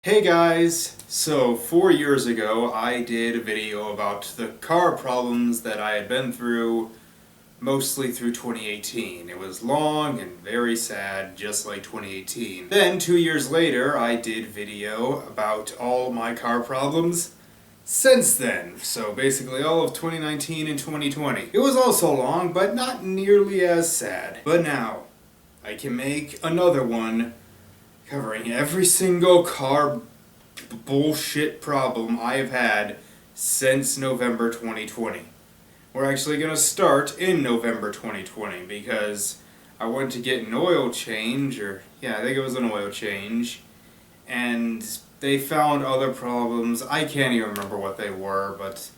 Hey guys! So 4 years ago I did a video about the car problems that I had been through mostly through 2018. It was long and very sad, just like 2018. Then 2 years later I did video about all my car problems since then. So basically all of 2019 and 2020. It was also long, but not nearly as sad. But now I can make another one covering every single car bullshit problem I have had since November 2020. We're actually going to start in November 2020 because I went to get an oil change, I think it was an oil change, and they found other problems. I can't even remember what they were, but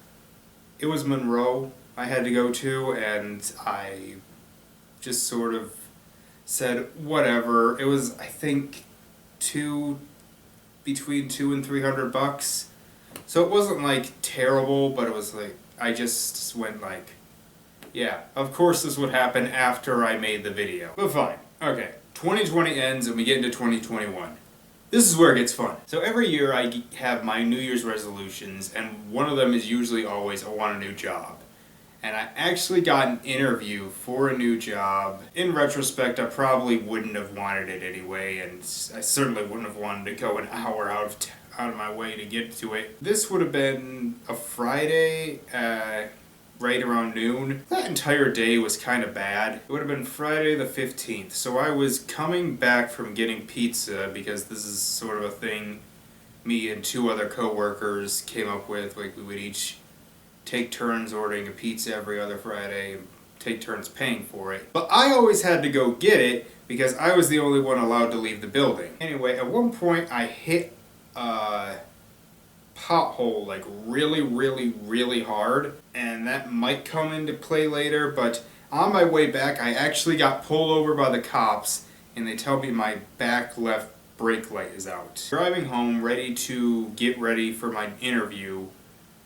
it was Monroe I had to go to, and I just sort of said whatever. It was, I think, between $200 and $300. So it wasn't like terrible, but it was like, I just went like, yeah, of course this would happen after I made the video. But fine. Okay, 2020 ends and we get into 2021. This is where it gets fun. So every year I have my New Year's resolutions, and one of them is usually always I want a new job. And I actually got an interview for a new job. In retrospect, I probably wouldn't have wanted it anyway, and I certainly wouldn't have wanted to go an hour out of my way to get to it. This would have been a Friday, right around noon. That entire day was kind of bad. It would have been Friday the 15th, so I was coming back from getting pizza, because this is sort of a thing me and two other co-workers came up with. Like, we would each take turns ordering a pizza every other Friday, and take turns paying for it. But I always had to go get it because I was the only one allowed to leave the building. Anyway, at one point I hit a pothole like really hard, and that might come into play later, but on my way back I actually got pulled over by the cops, and they tell me my back left brake light is out. Driving home, ready to get ready for my interview,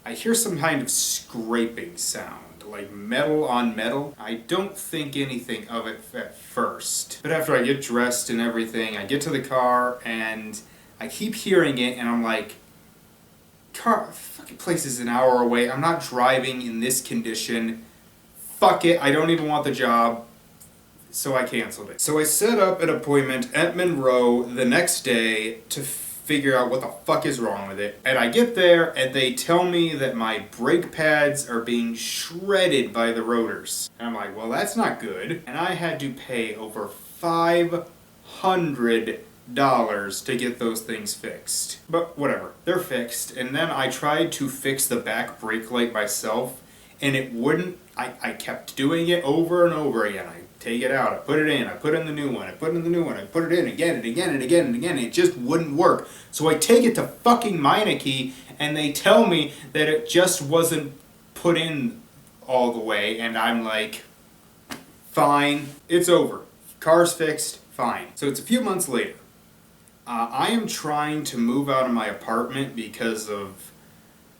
I hear some kind of scraping sound, like metal on metal. I don't think anything of it at first. But after I get dressed and everything, I get to the car and I keep hearing it, and I'm like, fucking place is an hour away. I'm not driving in this condition. Fuck it, I don't even want the job. So I canceled it. So I set up an appointment at Monroe the next day to figure out what the fuck is wrong with it. And I get there and they tell me that my brake pads are being shredded by the rotors. And I'm like, well, that's not good. And I had to pay over $500 to get those things fixed. But whatever, they're fixed. And then I tried to fix the back brake light myself, and it wouldn't. I kept doing it over and over again. I take it out, I put it in, I put in the new one, I put in the new one, I put it in again and again and again and again. It just wouldn't work. So I take it to fucking Meineke, and they tell me that it just wasn't put in all the way, and I'm like, fine, it's over. Car's fixed, fine. So it's a few months later. I am trying to move out of my apartment because of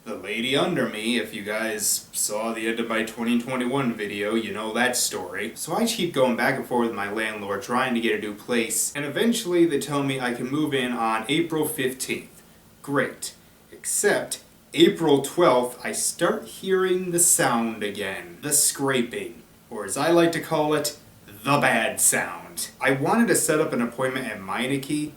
the lady under me. If you guys saw the end of my 2021 video, you know that story. So I keep going back and forth with my landlord trying to get a new place, and eventually they tell me I can move in on April 15th. Great. Except April 12th, I start hearing the sound again. The scraping. Or as I like to call it, the bad sound. I wanted to set up an appointment at Meineke,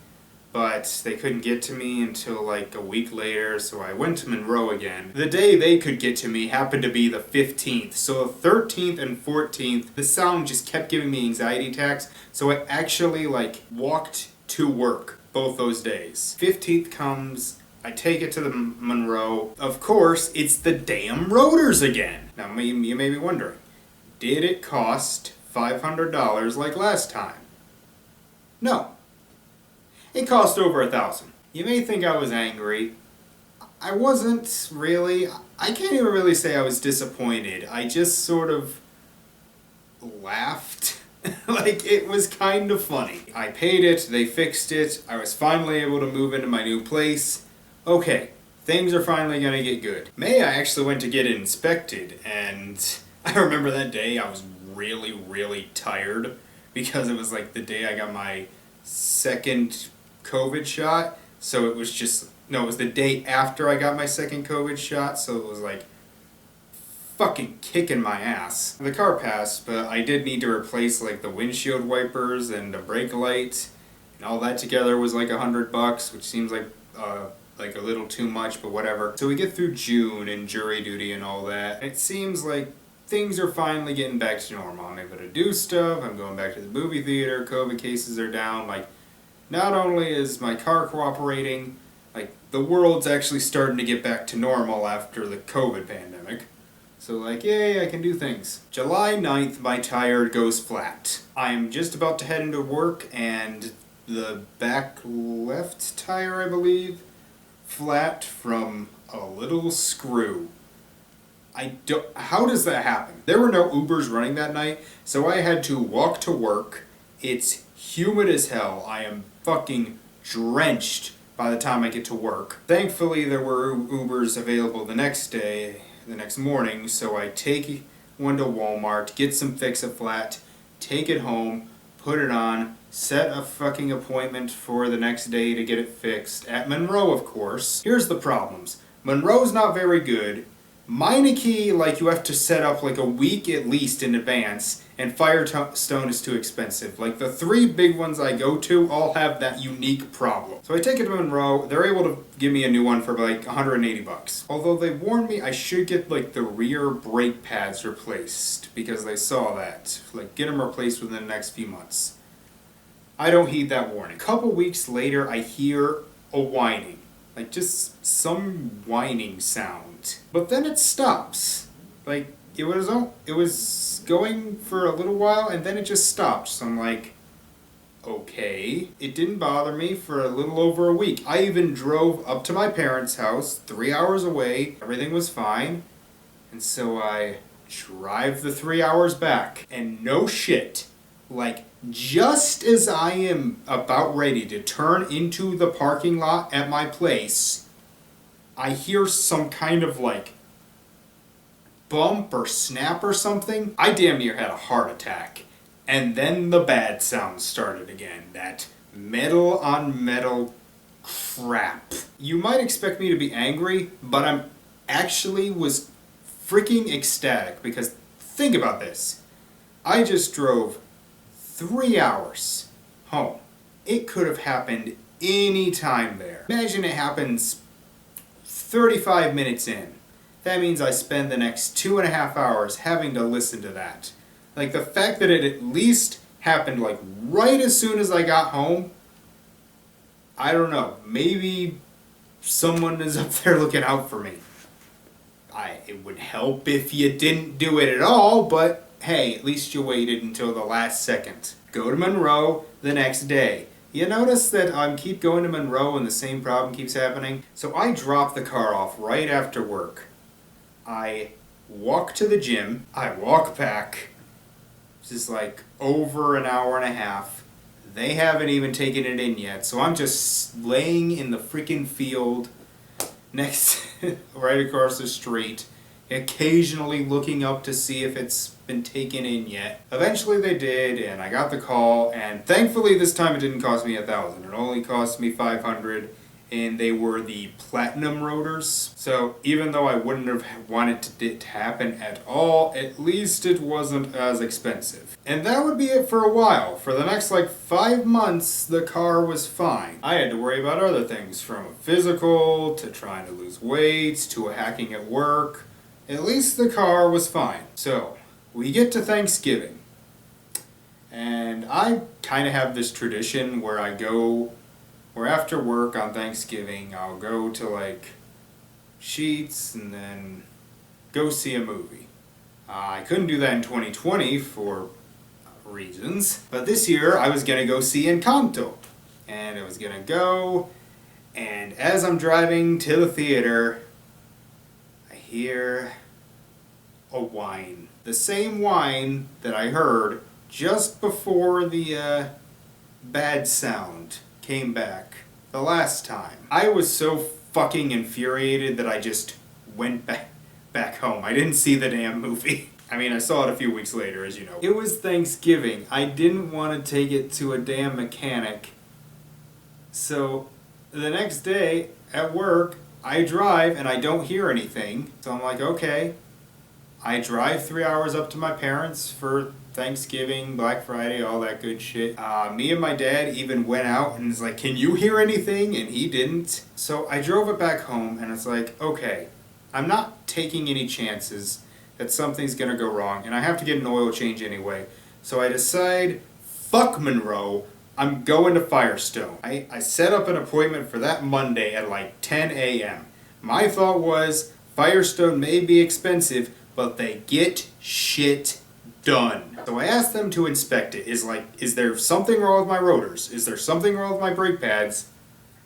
but they couldn't get to me until like a week later, so I went to Monroe again. The day they could get to me happened to be the 15th, so the 13th and 14th, the sound just kept giving me anxiety attacks, so I actually walked to work both those days. 15th comes, I take it to the Monroe. Of course, it's the damn rotors again. Now you may be wondering, did it cost $500 like last time? No. It cost over $1,000. You may think I was angry. I wasn't really. I can't even really say I was disappointed. I just sort of laughed. It was kind of funny. I paid it, they fixed it, I was finally able to move into my new place. Okay, things are finally gonna get good. May I actually went to get it inspected, and I remember that day I was really tired because it was like the day I got my second COVID shot, So it was just, no, it was the day after I got my second COVID shot, so it was like fucking kicking my ass. The car passed, but I did need to replace like the windshield wipers and the brake light, and all that together was like $100, which seems like a little too much, but whatever. So we get through June and jury duty and all that. It seems like things are finally getting back to normal. I'm able to do stuff, I'm going back to the movie theater, COVID cases are down. Like, not only is my car cooperating, like, the world's actually starting to get back to normal after the COVID pandemic. So like, yay, I can do things. July 9th, my tire goes flat. I'm just about to head into work and the back left tire, I believe, flat from a little screw. How does that happen? There were no Ubers running that night, so I had to walk to work. It's humid as hell. I am fucking drenched by the time I get to work. Thankfully, there were Ubers available the next morning, so I take one to Walmart, get some Fix-A-Flat, take it home, put it on, set a fucking appointment for the next day to get it fixed. At Monroe, of course. Here's the problems. Monroe's not very good. Meineke, like, you have to set up like a week at least in advance, and Firestone is too expensive. Like, the three big ones I go to all have that unique problem. So I take it to Monroe, they're able to give me a new one for like $180. Although they warned me I should get like the rear brake pads replaced, because they saw that. Like, get them replaced within the next few months. I don't heed that warning. A couple weeks later, I hear a whining. Like, just some whining sound. But then it stops. Like, it was going for a little while, and then it just stopped. So I'm like, okay. It didn't bother me for a little over a week. I even drove up to my parents' house, 3 hours away. Everything was fine. And so I drive the 3 hours back. And no shit, like, just as I am about ready to turn into the parking lot at my place, I hear some kind of like bump or snap or something. I damn near had a heart attack. And then the bad sounds started again. That metal on metal crap. You might expect me to be angry, but I'm actually was freaking ecstatic, because think about this. I just drove 3 hours home. It could have happened any time there. Imagine it happens 35 minutes in. That means I spend the next 2.5 hours having to listen to that. Like, the fact that it at least happened like right as soon as I got home, I don't know, maybe someone is up there looking out for me. It would help if you didn't do it at all, but hey, at least you waited until the last second. Go to Monroe the next day. You notice that I keep going to Monroe and the same problem keeps happening? So I drop the car off right after work. I walk to the gym. I walk back. This is like over an hour and a half. They haven't even taken it in yet. So I'm just laying in the freaking field next, right across the street, occasionally looking up to see if it's been taken in yet. Eventually they did, and I got the call, and thankfully this time it didn't cost me $1,000. It only cost me $500, and they were the platinum rotors. So even though I wouldn't have wanted it to happen at all, at least it wasn't as expensive. And that would be it for a while. For the next like 5 months, the car was fine. I had to worry about other things, from a physical, to trying to lose weight, to a hacking at work. At least the car was fine. So, we get to Thanksgiving, and I kind of have this tradition where after work on Thanksgiving, I'll go to like Sheetz and then go see a movie. I couldn't do that in 2020 for reasons, but this year I was gonna go see Encanto, and I was gonna go, and as I'm driving to the theater, I hear a whine. The same whine that I heard just before the bad sound came back the last time. I was so fucking infuriated that I just went back home. I didn't see the damn movie. I mean, I saw it a few weeks later, as you know. It was Thanksgiving. I didn't want to take it to a damn mechanic, so The next day at work, I drive and I don't hear anything. So I'm like, okay. I drive 3 hours up to my parents for Thanksgiving, Black Friday, all that good shit. Me and my dad even went out and was like, can you hear anything? And he didn't. So I drove it back home and it's like, okay, I'm not taking any chances that something's gonna go wrong and I have to get an oil change anyway. So I decide, fuck Monroe, I'm going to Firestone. I set up an appointment for that Monday at like 10 a.m. My thought was, Firestone may be expensive, but they get shit done. So I asked them to inspect it. Is there something wrong with my rotors? Is there something wrong with my brake pads?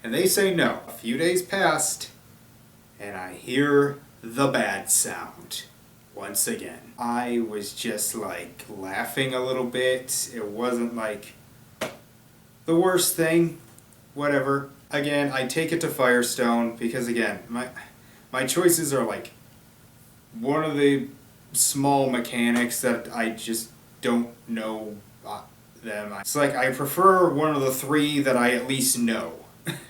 And they say no. A few days passed, and I hear the bad sound once again. I was just like laughing a little bit. It wasn't like the worst thing. Whatever. Again, I take it to Firestone because again, my choices are like one of the small mechanics that I just don't know them. It's like I prefer one of the three that I at least know.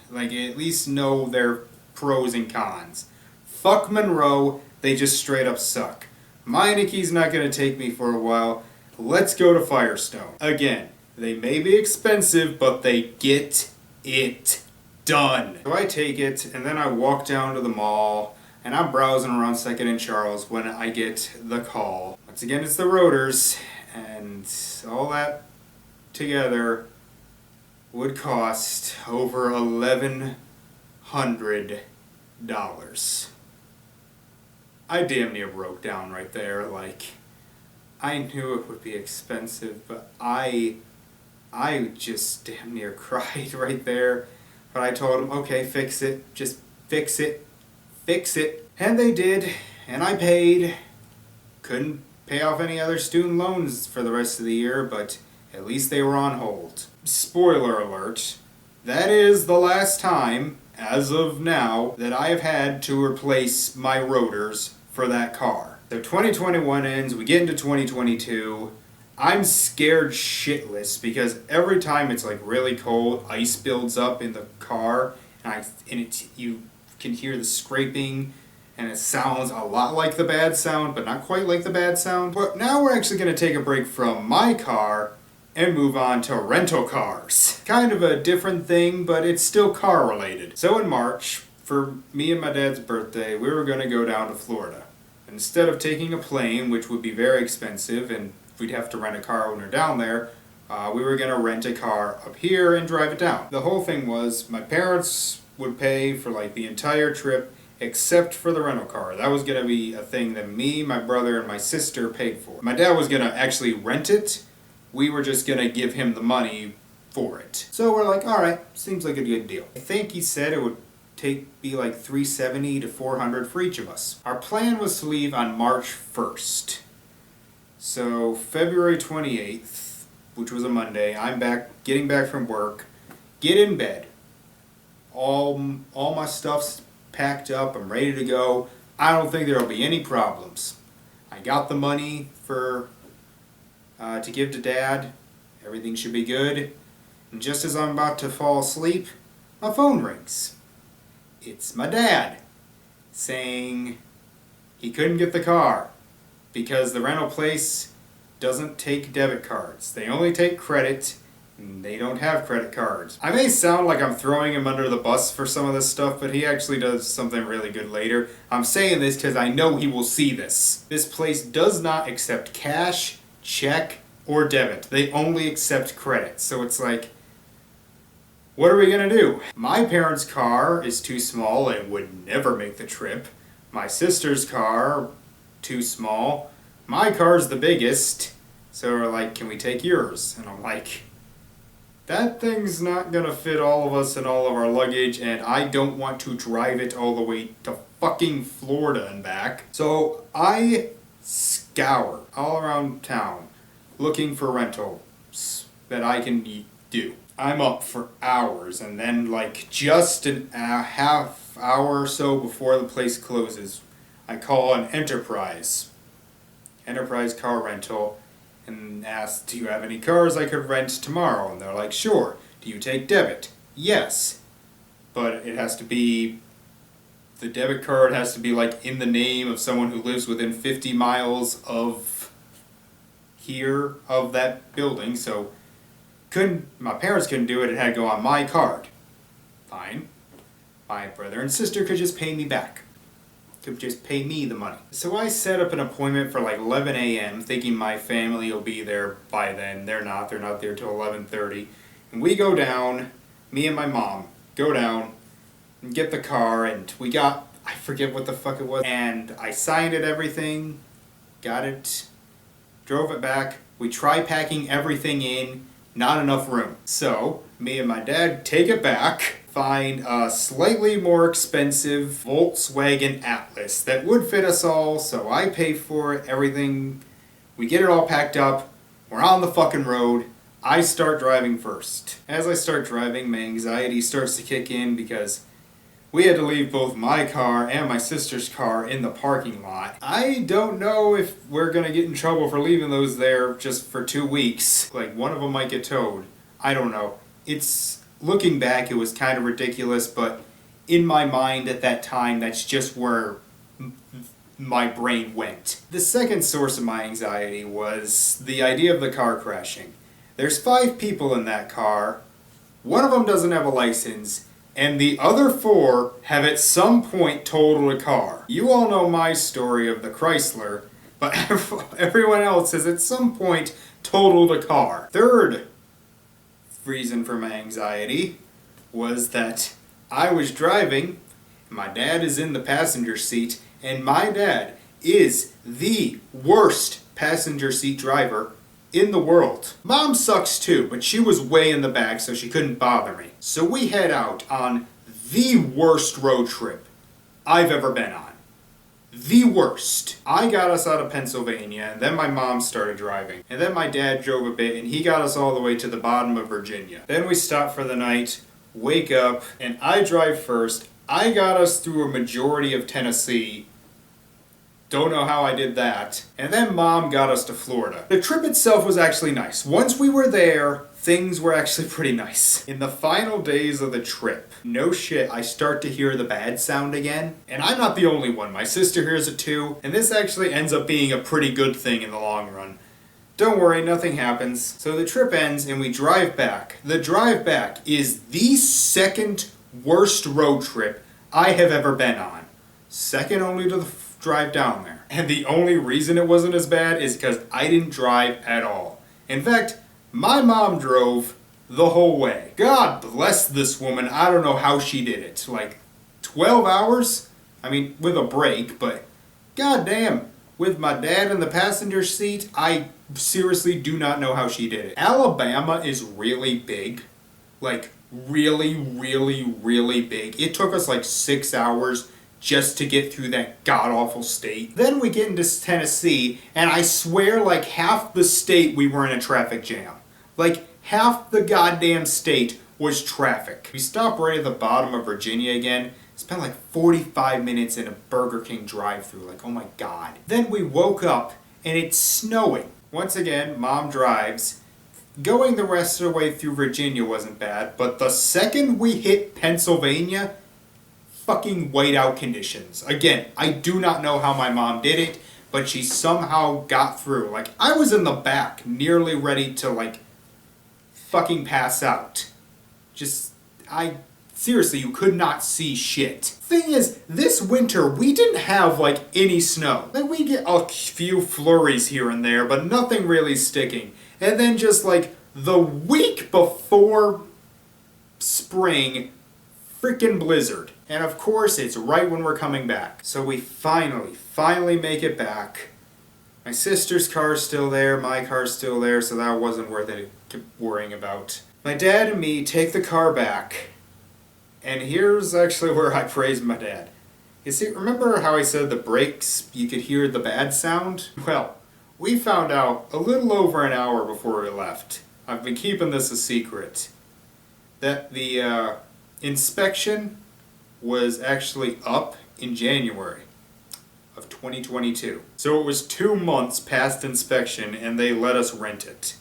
Like at least know their pros and cons. Fuck Monroe, they just straight up suck. Meineke's not gonna take me for a while. Let's go to Firestone. Again, they may be expensive, but they get it done. So I take it, and then I walk down to the mall, and I'm browsing around 2nd and Charles when I get the call. Once again, it's the rotors, and all that together would cost over $1,100. I damn near broke down right there. Like, I knew it would be expensive, but I just damn near cried right there. But I told them, okay, fix it. Just fix it. Fix it. And they did. And I paid. Couldn't pay off any other student loans for the rest of the year, but at least they were on hold. Spoiler alert. That is the last time, as of now, that I have had to replace my rotors for that car. So 2021 ends, we get into 2022. I'm scared shitless because every time it's like really cold, ice builds up in the car, and you can hear the scraping, and it sounds a lot like the bad sound, but not quite like the bad sound. But now we're actually going to take a break from my car and move on to rental cars. Kind of a different thing, but it's still car related. So in March, for me and my dad's birthday, we were going to go down to Florida. Instead of taking a plane, which would be very expensive, and we'd have to rent a car when we're down there, we were going to rent a car up here and drive it down. The whole thing was my parents would pay for like the entire trip except for the rental car. That was going to be a thing that me, my brother, and my sister paid for. My dad was going to actually rent it. We were just going to give him the money for it. So we're like, alright, seems like a good deal. I think he said it would be like $370 to $400 for each of us. Our plan was to leave on March 1st. So February 28th, which was a Monday, I'm getting back from work, get in bed. All my stuff's packed up, I'm ready to go. I don't think there'll be any problems. I got the money to give to Dad. Everything should be good. And just as I'm about to fall asleep, my phone rings. It's my dad saying he couldn't get the car because the rental place doesn't take debit cards. They only take credit, and they don't have credit cards. I may sound like I'm throwing him under the bus for some of this stuff, but he actually does something really good later. I'm saying this because I know he will see this. This place does not accept cash, check, or debit. They only accept credit. So it's like, what are we gonna do? My parents' car is too small and would never make the trip. My sister's car, too small. My car's the biggest. So we're like, can we take yours? And I'm like, that thing's not gonna fit all of us and all of our luggage, and I don't want to drive it all the way to fucking Florida and back. So I scour all around town looking for rentals that I can do. I'm up for hours, and then like just a half hour or so before the place closes, I call an Enterprise car rental and ask, do you have any cars I could rent tomorrow? And they're like, sure. Do you take debit? Yes. but it has to be, the debit card has to be like in the name of someone who lives within 50 miles of here, of that building, so my parents couldn't do it, it had to go on my card. Fine. My brother and sister could just pay me back. Could just pay me the money. So I set up an appointment for like 11 a.m. thinking my family will be there by then. They're not there till 11:30. And we go down, me and my mom go down and get the car, and we got, I forget what the fuck it was, and I signed it, everything, got it, drove it back. We try packing everything in, not enough room. So me and my dad take it back, find a slightly more expensive Volkswagen Atlas that would fit us all, so I pay for it, everything. We get it all packed up, we're on the fucking road. I start driving first. As I start driving, my anxiety starts to kick in because we had to leave both my car and my sister's car in the parking lot. I don't know if we're gonna get in trouble for leaving those there just for 2 weeks. Like, one of them might get towed. I don't know. Looking back, it was kind of ridiculous, but in my mind at that time, that's just where my brain went. The second source of my anxiety was the idea of the car crashing. There's 5 people in that car, one of them doesn't have a license, and the other 4 have at some point totaled a car. You all know my story of the Chrysler, but everyone else has at some point totaled a car. Third reason for my anxiety was that I was driving, my dad is in the passenger seat, and my dad is the worst passenger seat driver in the world. Mom sucks too, but she was way in the back, so she couldn't bother me. So we head out on the worst road trip I've ever been on. The worst. I got us out of Pennsylvania, and then my mom started driving. And then my dad drove a bit, and he got us all the way to the bottom of Virginia. Then we stopped for the night, wake up, and I drive first. I got us through a majority of Tennessee. Don't know how I did that. And then Mom got us to Florida. The trip itself was actually nice. Once we were there, things were actually pretty nice. In the final days of the trip, no shit, I start to hear the bad sound again. And I'm not the only one. My sister hears it too. And this actually ends up being a pretty good thing in the long run. Don't worry, nothing happens. So the trip ends and we drive back. The drive back is the second worst road trip I have ever been on. Second only to the drive down there. And the only reason it wasn't as bad is because I didn't drive at all. In fact, my mom drove the whole way. God bless this woman. I don't know how she did it. Like 12 hours? I mean, with a break, but goddamn, with my dad in the passenger seat, I seriously do not know how she did it. Alabama is really big. Like, really, really, really big. It took us like 6 hours just to get through that god-awful state. Then we get into Tennessee, and I swear like half the state we were in a traffic jam. Like, half the goddamn state was traffic. We stopped right at the bottom of Virginia again, spent like 45 minutes in a Burger King drive-thru, like, oh my god. Then we woke up, and it's snowing. Once again, Mom drives. Going the rest of the way through Virginia wasn't bad, but the second we hit Pennsylvania, fucking whiteout conditions. Again, I do not know how my mom did it, but she somehow got through. Like, I was in the back, nearly ready to, like, fucking pass out. Seriously, you could not see shit. Thing is, this winter, we didn't have, like, any snow. Like, we get a few flurries here and there, but nothing really sticking. And then just, like, the week before spring, frickin' blizzard. And of course, it's right when we're coming back. So we finally make it back. My sister's car's still there, my car's still there, so that wasn't worth it to keep worrying about. My dad and me take the car back, and here's actually where I praise my dad. You see, remember how I said the brakes, you could hear the bad sound? Well, we found out a little over an hour before we left. I've been keeping this a secret. That the inspection was actually up in January of 2022. So it was 2 months past inspection and they let us rent it.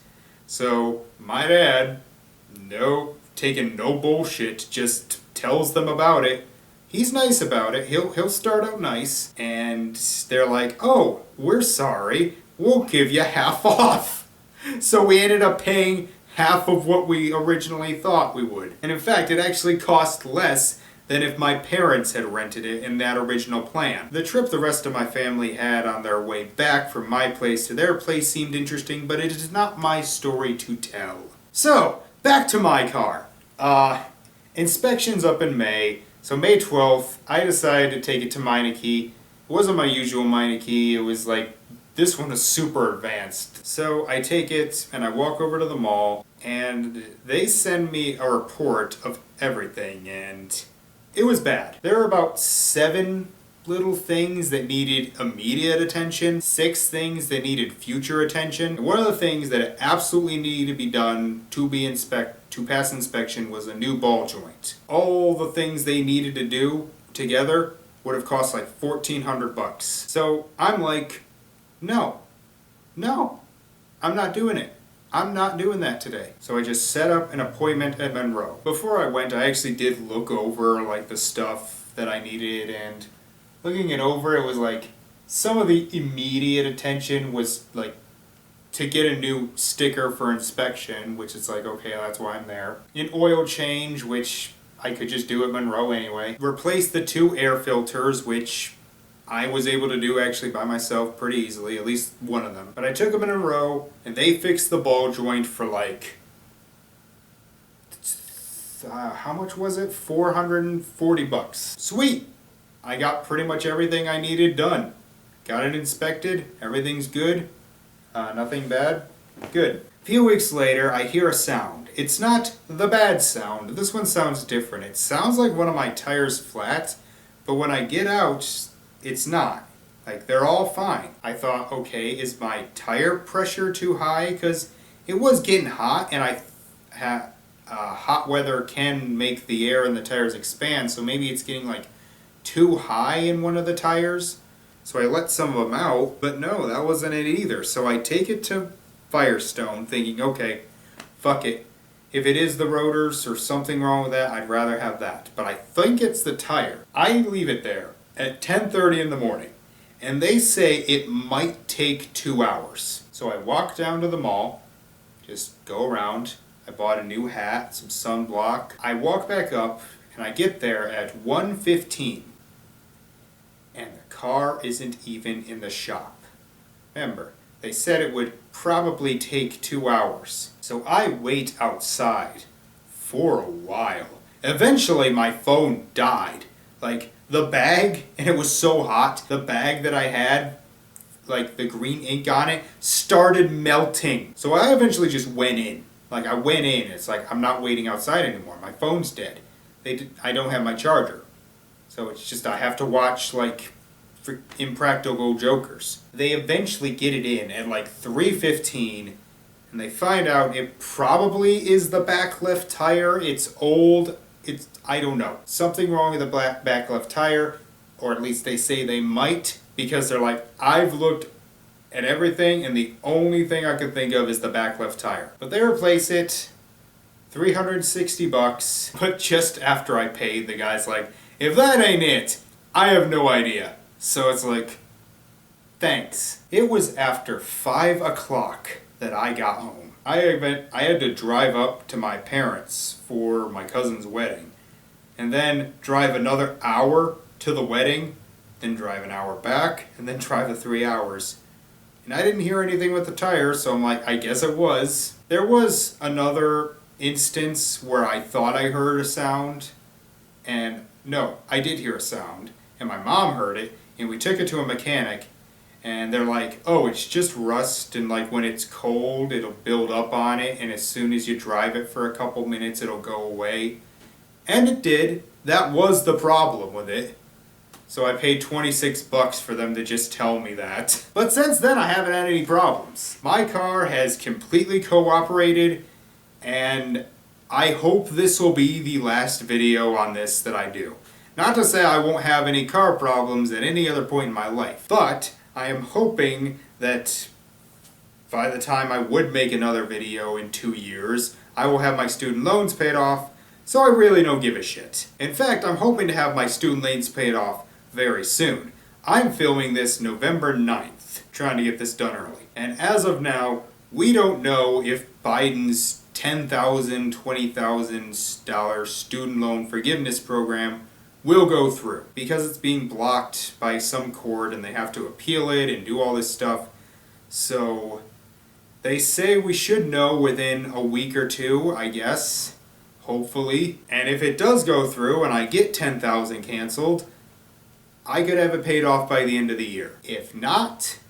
So my dad, taking no bullshit, just tells them about it. He's nice about it. He'll start out nice, and they're like, "Oh, we're sorry. We'll give you half off." So we ended up paying half of what we originally thought we would. And in fact, it actually cost less than if my parents had rented it in that original plan. The trip the rest of my family had on their way back from my place to their place seemed interesting, but it is not my story to tell. So, back to my car. Inspection's up in May. So May 12th, I decided to take it to Meineke. It wasn't my usual Meineke. It was like, this one is super advanced. So I take it and I walk over to the mall, and they send me a report of everything, and it was bad. There were about 7 little things that needed immediate attention, 6 things that needed future attention. And one of the things that absolutely needed to be done to pass inspection was a new ball joint. All the things they needed to do together would have cost like $1,400. So I'm like, no, I'm not doing it. I'm not doing that today. So I just set up an appointment at Monroe. Before I went, I actually did look over like the stuff that I needed, and looking it over, it was like some of the immediate attention was like to get a new sticker for inspection, which is like, okay, that's why I'm there. An oil change, which I could just do at Monroe anyway. Replace the 2 air filters, which I was able to do actually by myself pretty easily, at least one of them. But I took them in a row, and they fixed the ball joint for like, how much was it? $440. Sweet! I got pretty much everything I needed done. Got it inspected, everything's good. Nothing bad? Good. A few weeks later, I hear a sound. It's not the bad sound. This one sounds different. It sounds like one of my tires flat, but when I get out, it's not. Like, they're all fine. I thought, okay, is my tire pressure too high? Because it was getting hot, and hot weather can make the air in the tires expand, so maybe it's getting like too high in one of the tires. So I let some of them out, but no, that wasn't it either. So I take it to Firestone thinking, okay, fuck it. If it is the rotors or something wrong with that, I'd rather have that. But I think it's the tire. I leave it there at 10:30 in the morning, and they say it might take 2 hours. So I walk down to the mall, just go around. I bought a new hat, some sunblock. I walk back up, and I get there at 1:15. And the car isn't even in the shop. Remember, they said it would probably take 2 hours. So I wait outside for a while. Eventually my phone died. Like, the bag, and it was so hot, the bag that I had, like the green ink on it, started melting. So I eventually just went in. Like, I went in, it's like, I'm not waiting outside anymore. My phone's dead. I don't have my charger. So it's just, I have to watch, like, for Impractical Jokers. They eventually get it in at, like, 3:15, and they find out it probably is the back left tire. It's old. I don't know. Something wrong with the back left tire, or at least they say they might, because they're like, I've looked at everything, and the only thing I could think of is the back left tire. But they replace it, $360, but just after I paid, the guy's like, if that ain't it, I have no idea. So it's like, thanks. It was after 5 o'clock that I got home. I had to drive up to my parents for my cousin's wedding, and then drive another hour to the wedding, then drive an hour back, and then drive the 3 hours. And I didn't hear anything with the tire, so I'm like, I guess it was. There was another instance where I thought I heard a sound, and no, I did hear a sound, and my mom heard it, and we took it to a mechanic, and they're like, oh, it's just rust, and like when it's cold, it'll build up on it, and as soon as you drive it for a couple minutes, it'll go away. And it did. That was the problem with it. So I paid $26 for them to just tell me that. But since then, I haven't had any problems. My car has completely cooperated, and I hope this will be the last video on this that I do. Not to say I won't have any car problems at any other point in my life, but I am hoping that by the time I would make another video in 2 years, I will have my student loans paid off, So I really don't give a shit. In fact, I'm hoping to have my student loans paid off very soon. I'm filming this November 9th, trying to get this done early. And as of now, we don't know if Biden's $10,000, $20,000 student loan forgiveness program will go through, because it's being blocked by some court and they have to appeal it and do all this stuff. So they say we should know within a week or two, I guess, hopefully. And if it does go through and I get 10,000 canceled, I could have it paid off by the end of the year. If not,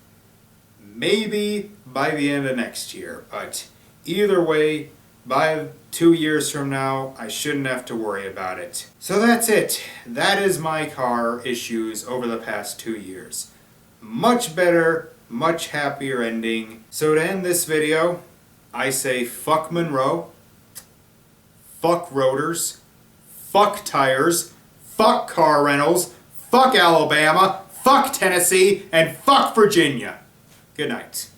maybe by the end of next year. But either way, by 2 years from now, I shouldn't have to worry about it. So that's it. That is my car issues over the past 2 years. Much better, much happier ending. So to end this video, I say fuck Monroe, fuck rotors, fuck tires, fuck car rentals, fuck Alabama, fuck Tennessee, and fuck Virginia. Good night.